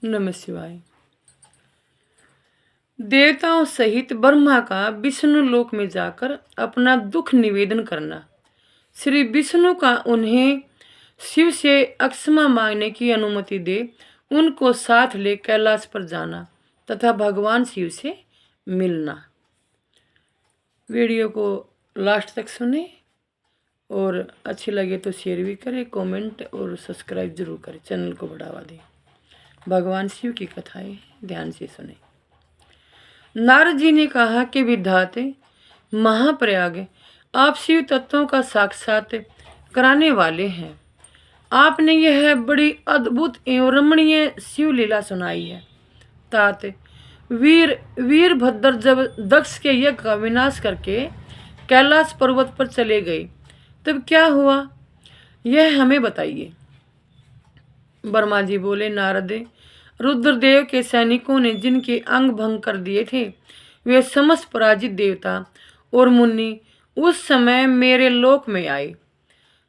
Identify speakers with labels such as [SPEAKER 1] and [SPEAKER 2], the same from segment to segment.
[SPEAKER 1] नमः शिवाय। देवताओं सहित ब्रह्मा का विष्णु लोक में जाकर अपना दुख निवेदन करना। श्री विष्णु का उन्हें शिव से अक्षमा मांगने की अनुमति दे उनको साथ ले कैलाश पर जाना तथा भगवान शिव से मिलना। वीडियो को लास्ट तक सुने और अच्छी लगे तो शेयर भी करें, कमेंट और सब्सक्राइब जरूर करें, चैनल को बढ़ावा दें। भगवान शिव की कथाएं ध्यान से सुने। नारद जी ने कहा कि विधाते महाप्रयाग, आप शिव तत्वों का साक्षात कराने वाले हैं। आपने यह बड़ी अद्भुत एवं रमणीय शिव लीला सुनाई है। तात वीरभद्र जब दक्ष के यज्ञ का विनाश करके कैलाश पर्वत पर चले गए तब क्या हुआ, यह हमें बताइए। ब्रह्मा जी बोले, नारद, रुद्रदेव के सैनिकों ने जिनके अंग भंग कर दिए थे वे समस्त पराजित देवता और मुनि उस समय मेरे लोक में आए।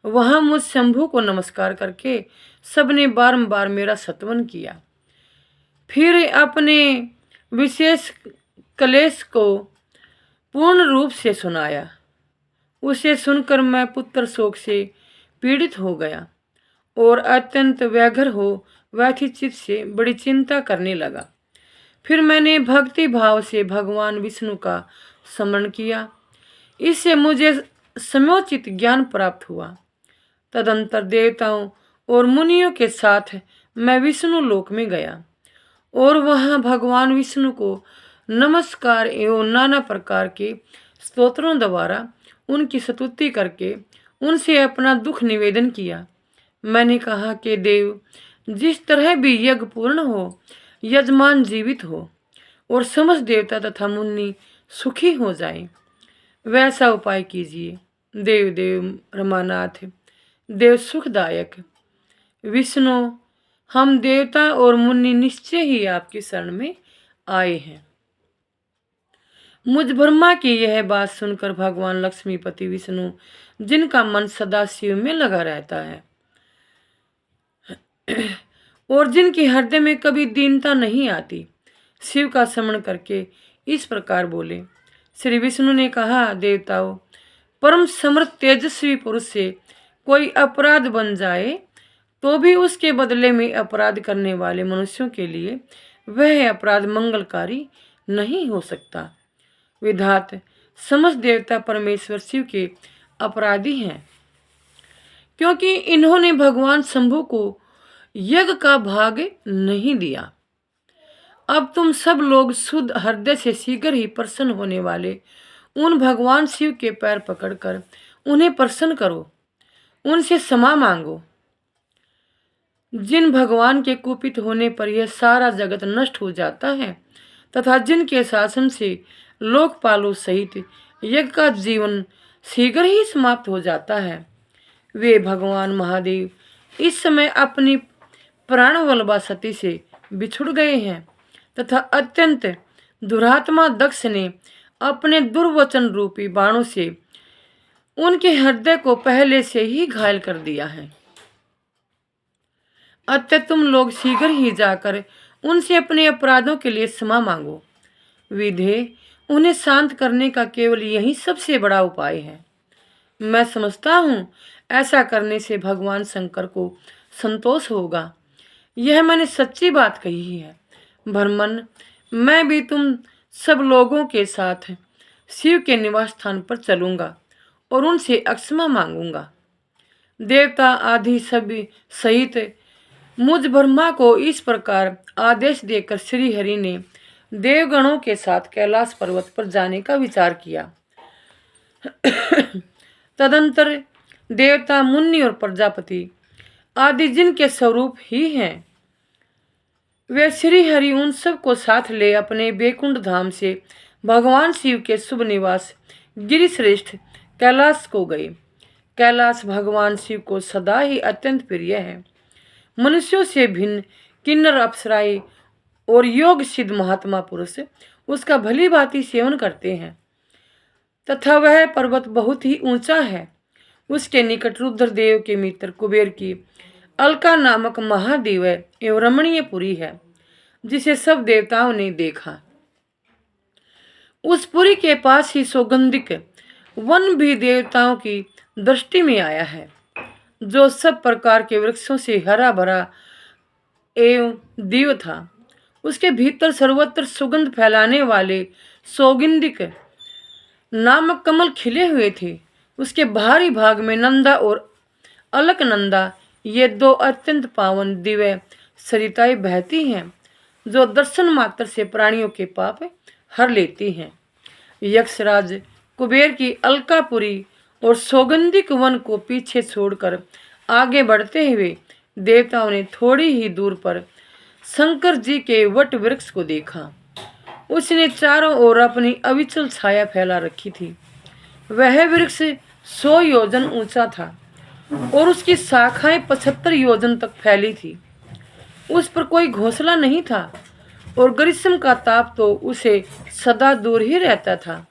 [SPEAKER 1] वहां मुझ शंभु को नमस्कार करके सबने बारंबार मेरा सत्वन किया। फिर अपने विशेष क्लेश को पूर्ण रूप से सुनाया। उसे सुनकर मैं पुत्र शोक से पीड़ित हो गया और अत्यंत व्यग्र हो व्यथित चित्त से बड़ी चिंता करने लगा। फिर मैंने भक्ति भाव से भगवान विष्णु का स्मरण किया। इससे मुझे समयोचित ज्ञान प्राप्त हुआ। तदंतर देवताओं और मुनियों के साथ मैं विष्णु लोक में गया और वहां भगवान विष्णु को नमस्कार एवं नाना प्रकार के स्तोत्रों द्वारा उनकी स्तुति करके उनसे अपना दुख निवेदन किया। मैंने कहा कि देव, जिस तरह भी यज्ञ पूर्ण हो, यजमान जीवित हो और समस्त देवता तथा मुनि सुखी हो जाएं, वैसा उपाय कीजिए। देव देव रमानाथ, देव सुखदायक विष्णु, हम देवता और मुनि निश्चय ही आपकी शरण में आए हैं। मुझ ब्रह्मा की यह बात सुनकर भगवान लक्ष्मीपति विष्णु, जिनका मन सदा शिव में लगा रहता है और जिनके हृदय में कभी दीनता नहीं आती, शिव का स्मरण करके इस प्रकार बोले। श्री विष्णु ने कहा, देवताओं, परम समर्थ तेजस्वी पुरुष से कोई अपराध बन जाए तो भी उसके बदले में अपराध करने वाले मनुष्यों के लिए वह अपराध मंगलकारी नहीं हो सकता। विधात समस्त देवता परमेश्वर शिव के अपराधी हैं, क्योंकि इन्होंने भगवान शंभु को यज्ञ का भाग नहीं दिया। अब तुम सब लोग शुद्ध हृदय से शीघ्र ही प्रसन्न होने वाले उन भगवान शिव के पैर पकड़कर उन्हें प्रसन्न करो, उनसे क्षमा मांगो। जिन भगवान के कुपित होने पर यह सारा जगत नष्ट हो जाता है तथा जिनके शासन से लोकपालों सहित यज्ञ का जीवन शीघ्र ही समाप्त हो जाता है, वे भगवान महादेव इस समय अपनी प्राणवल्लभा सती से बिछुड़ गए हैं तथा अत्यंत दुरात्मा दक्ष ने अपने दुर्वचन रूपी बाणों से उनके हृदय को पहले से ही घायल कर दिया है। अतः तुम लोग शीघ्र ही जाकर उनसे अपने अपराधों के लिए क्षमा मांगो। विधे, उन्हें शांत करने का केवल यही सबसे बड़ा उपाय है। मैं समझता हूँ ऐसा करने से भगवान शंकर को संतोष होगा। यह मैंने सच्ची बात कही है। भ्रमण, मैं भी तुम सब लोगों के साथ शिव के निवास स्थान पर चलूँगा और उनसे क्षमा मांगूंगा। देवता आदि सभी सहित मुझ ब्रह्मा को इस प्रकार आदेश देकर श्री हरि ने देवगणों के साथ कैलाश पर्वत पर जाने का विचार किया। तदंतर देवता, मुनि और प्रजापति आदि जिनके स्वरूप ही हैं, वे श्री हरि उन सब को साथ ले अपने बैकुंठ धाम से भगवान शिव के शुभ निवास गिरिश्रेष्ठ कैलाश को गए। कैलाश भगवान शिव को सदा ही अत्यंत प्रिय है। मनुष्यों से भिन्न किन्नर, अप्सराएं और योग सिद्ध महात्मा पुरुष उसका भली भांति सेवन करते हैं तथा वह पर्वत बहुत ही ऊंचा है। उसके निकट रुद्रदेव के मित्र कुबेर की अलका नामक महादेव एवं रमणीय पुरी है। जिसे सब देवताओं ने देखा। उस पुरी के पास ही सौगंधिक वन भी देवताओं की दृष्टि में आया है, जो सब प्रकार के वृक्षों से हरा भरा एवं दिव्य था। उसके भीतर सर्वत्र सुगंध फैलाने वाले सौगंधिक नामक कमल खिले हुए थे। उसके बाहरी भाग में नंदा और अलकनंदा, ये दो अत्यंत पावन दिव्य सरिताएं बहती हैं, जो दर्शन मात्र से प्राणियों के पाप हर लेती हैं। यक्षराज कुबेर की अलकापुरी और सौगंधिक वन को पीछे छोड़कर आगे बढ़ते हुए देवताओं ने थोड़ी ही दूर पर शंकर जी के वट वृक्ष को देखा। उसने चारों ओर अपनी अविचल छाया फैला रखी थी। वह वृक्ष 100 योजन ऊंचा था और उसकी शाखाएं 75 योजन तक फैली थी। उस पर कोई घोंसला नहीं था और ग्रीष्म का ताप तो उसे सदा दूर ही रहता था।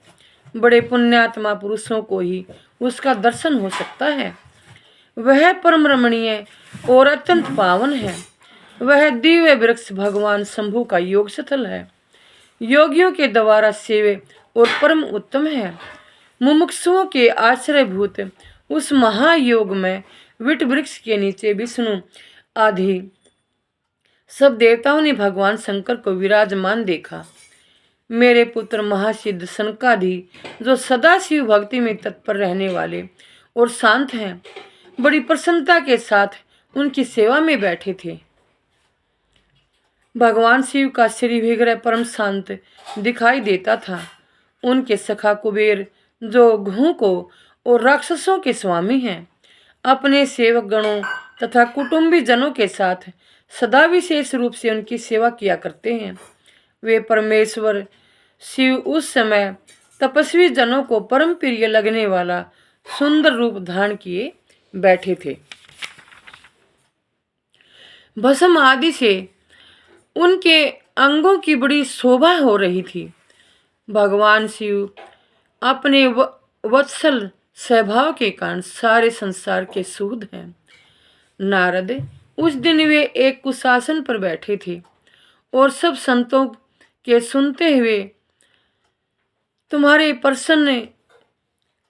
[SPEAKER 1] बड़े पुण्यात्मा पुरुषों को ही उसका दर्शन हो सकता है। वह परम रमणीय और अत्यंत पावन है। वह दिव्य वृक्ष भगवान शंभु का योग स्थल है, योगियों के द्वारा सेवे और परम उत्तम है। मुमुक्षुओं के आश्रयभूत उस महायोग में विट वृक्ष के नीचे विष्णु आदि सब देवताओं ने भगवान शंकर को विराजमान देखा। मेरे पुत्र महासिद्ध सनकादि, जो सदा शिव भक्ति में तत्पर रहने वाले और शांत हैं, बड़ी प्रसन्नता के साथ उनकी सेवा में बैठे थे। भगवान शिव का श्री विग्रह परम शांत दिखाई देता था। उनके सखा कुबेर, जो घूंकों और राक्षसों के स्वामी हैं, अपने सेवक गणों तथा कुटुंबी जनों के साथ सदा विशेष रूप से उनकी सेवा किया करते हैं। वे परमेश्वर शिव उस समय तपस्वी जनों को परम प्रिय लगने वाला सुंदर रूप धारण किए बैठे थे। भस्म आदि से उनके अंगों की बड़ी शोभा हो रही थी। भगवान शिव अपने वत्सल स्वभाव के कारण सारे संसार के सुहृद हैं। नारद, उस दिन वे एक कुशासन पर बैठे थे और सब संतों के सुनते हुए तुम्हारे प्रसन्न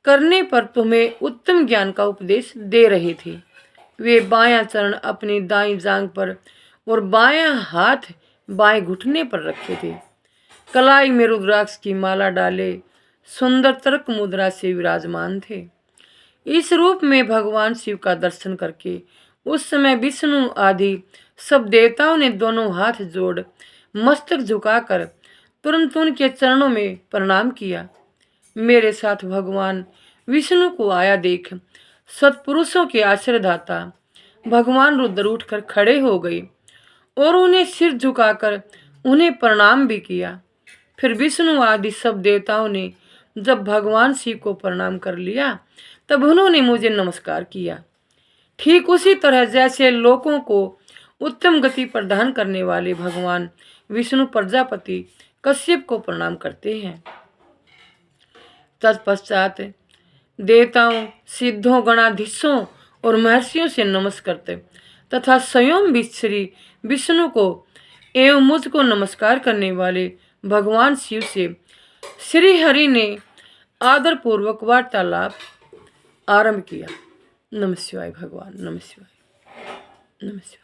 [SPEAKER 1] करने पर तुम्हें उत्तम ज्ञान का उपदेश दे रहे थे। वे बायां चरण अपनी दाईं जांघ पर और बायां हाथ बाएं घुटने पर रखे थे। कलाई में रुद्राक्ष की माला डाले सुंदर तर्क मुद्रा से विराजमान थे। इस रूप में भगवान शिव का दर्शन करके उस समय विष्णु आदि सब देवताओं ने दोनों हाथ जोड़ मस्तक झुकाकर तुरंत उनके चरणों में प्रणाम किया। मेरे साथ भगवान विष्णु को आया देख सत्पुरुषों के आश्रयदाता भगवान रुद्र उठकर खड़े हो गए और उन्हें सिर झुकाकर उन्हें प्रणाम भी किया। फिर विष्णु आदि सब देवताओं ने जब भगवान शिव को प्रणाम कर लिया, तब उन्होंने मुझे नमस्कार किया। ठीक उसी तरह जैसे लोगों को उत्तम गति प्रदान करने वाले भगवान विष्णु प्रजापति कश्यप को प्रणाम करते हैं। तत्पश्चात देवताओं, सिद्धों, गणाधीशों और महर्षियों से नमस्कार तथा स्वयं भी श्री विष्णु को एवं मुझको नमस्कार करने वाले भगवान शिव से श्री हरि ने आदरपूर्वक वार्तालाप आरंभ किया। नमः शिवाय भगवान, नमः शिवाय, नमः शिवाय।